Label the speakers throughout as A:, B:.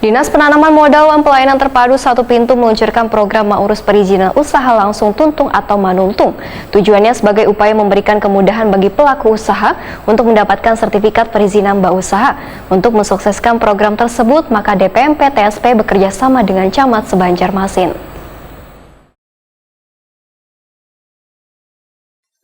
A: Dinas Penanaman Modal dan Pelayanan Terpadu Satu Pintu meluncurkan program Mengurus Perizinan Usaha Langsung Tuntung atau Manuntung. Tujuannya sebagai upaya memberikan kemudahan bagi pelaku usaha untuk mendapatkan sertifikat perizinan usaha. Untuk mensukseskan program tersebut, maka DPMP TSP bekerja sama dengan Camat Sebanjarmasin.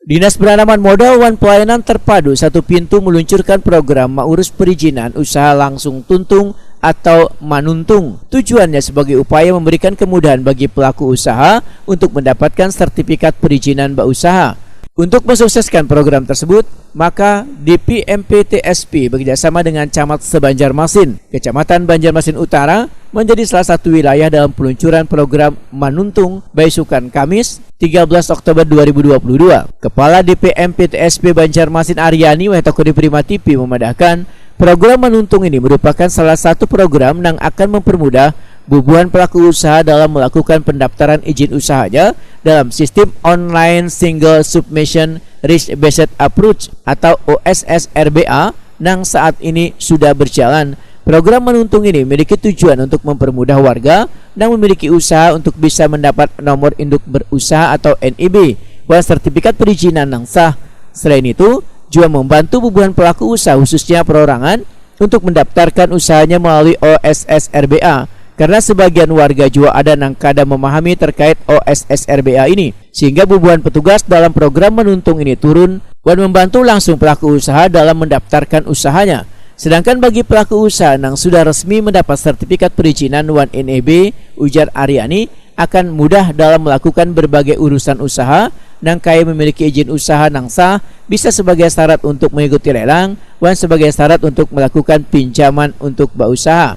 B: Dinas Penanaman Modal dan Pelayanan Terpadu Satu Pintu meluncurkan program Mengurus Perizinan Usaha Langsung Tuntung atau Manuntung. Tujuannya sebagai upaya memberikan kemudahan bagi pelaku usaha untuk mendapatkan sertifikat perizinan usaha. Untuk mensukseskan program tersebut, maka DPMP TSP bekerjasama dengan Camat Sebanjarmasin, Kecamatan Banjarmasin Utara, menjadi salah satu wilayah dalam peluncuran program Manuntung Baisukan Kamis 13 Oktober 2022. Kepala DPMP TSP Banjarmasin Aryani Wetokodi Prima TV memadahkan program Manuntung ini merupakan salah satu program yang akan mempermudah bubuhan pelaku usaha dalam melakukan pendaftaran izin usahanya dalam sistem online Single Submission Risk Based Approach atau OSS RBA yang saat ini sudah berjalan. Program Manuntung ini memiliki tujuan untuk mempermudah warga yang memiliki usaha untuk bisa mendapat nomor induk berusaha atau NIB dan sertifikat perizinan yang sah. Selain itu, juga membantu bubuhan pelaku usaha khususnya perorangan untuk mendaftarkan usahanya melalui OSS RBA. Karena sebagian warga juga ada yang kadang memahami terkait OSS RBA ini, sehingga bubuhan petugas dalam program Manuntung ini turun dan membantu langsung pelaku usaha dalam mendaftarkan usahanya. Sedangkan bagi pelaku usaha yang sudah resmi mendapat sertifikat perizinan NIB, ujar Aryani, akan mudah dalam melakukan berbagai urusan usaha dan kaya memiliki izin usaha yang sah, bisa sebagai syarat untuk mengikuti lelang dan sebagai syarat untuk melakukan pinjaman untuk usaha.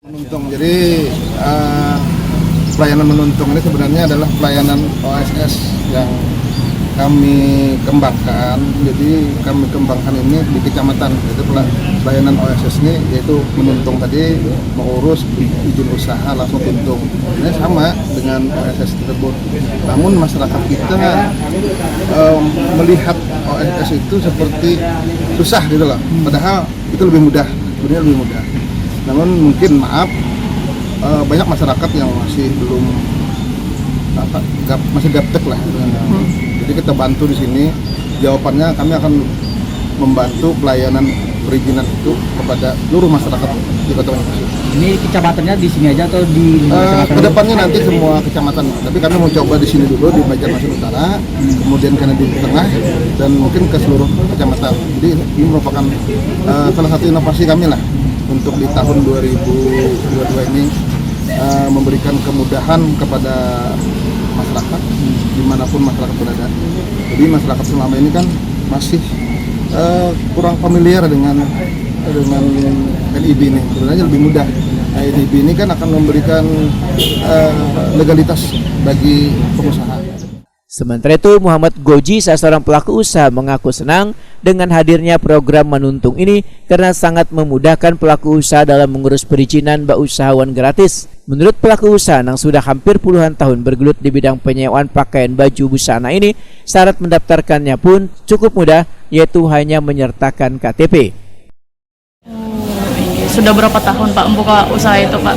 C: Menuntung, jadi pelayanan menuntung ini sebenarnya adalah pelayanan OSS yang kami kembangkan. Jadi kami kembangkan ini di kecamatan, yaitu pelayanan OSS ini yaitu menuntung tadi, mengurus izin usaha langsung tuntung. Ini sama dengan OSS tersebut. Namun masyarakat kita melihat OSS itu seperti susah gitu loh. Padahal itu lebih mudah, sebenarnya lebih mudah. Namun mungkin banyak masyarakat yang masih belum masih gaptek lah. Jadi kita bantu di sini. Jawabannya kami akan membantu pelayanan perizinan itu kepada seluruh masyarakat di Kota Banjarmasin.
D: Ini kecamatannya di sini aja atau di
C: kedepannya nanti semua kecamatan. Tapi kami mau coba di sini dulu di Banjarmasin Utara, kemudian karena di tengah dan mungkin ke seluruh kecamatan. Jadi ini merupakan salah satu inovasi kami lah untuk di tahun 2022 ini, memberikan kemudahan kepada masyarakat dimanapun masyarakat berada. Jadi masyarakat selama ini kan masih kurang familiar dengan NIB ini. Sebenarnya lebih mudah. NIB ini kan akan memberikan legalitas bagi pengusaha.
B: Sementara itu, Muhammad Goji, salah seorang pelaku usaha, mengaku senang dengan hadirnya program Manuntung ini karena sangat memudahkan pelaku usaha dalam mengurus perizinan usahawan gratis. Menurut pelaku usaha yang sudah hampir puluhan tahun bergelut di bidang penyewaan pakaian baju busana ini, syarat mendaftarkannya pun cukup mudah, yaitu hanya menyertakan KTP.
E: Sudah berapa tahun Pak membuka usaha itu Pak?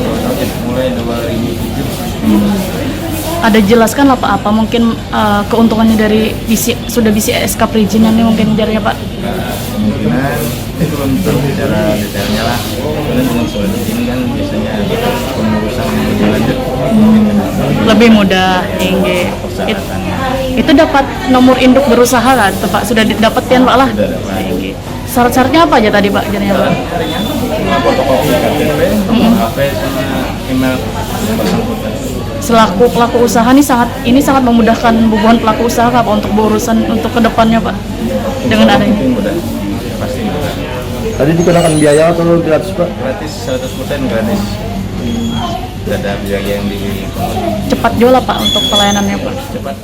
F: Mulai 2007.
E: Ada jelaskan lah Pak, apa mungkin keuntungannya dari sudah bisa SK perizinan ini mungkin jadinya Pak?
F: Kemungkinan itu untuk secara detailnya lah. Karena dengan surat izin kan biasanya pengurusan lebih lanjut.
E: Lebih mudah, itu dapat nomor induk berusaha lah, itu Pak sudah didapatkan Pak lah. Syarat-syaratnya apa aja tadi Pak jadinya Pak?
F: Fotokopi KTP, HP sama email bersangkutan.
E: Selaku pelaku usaha ini sangat memudahkan bubuhan pelaku usaha Pak untuk berurusan untuk kedepannya Pak dengan adanya.
F: Mudah, pasti mudah.
C: Tadi dikenakan biaya atau gratis Pak?
F: Gratis 100% gratis. Tidak ada biaya yang di.
E: Cepat juga lah Pak untuk pelayanannya Pak.
F: Cepat.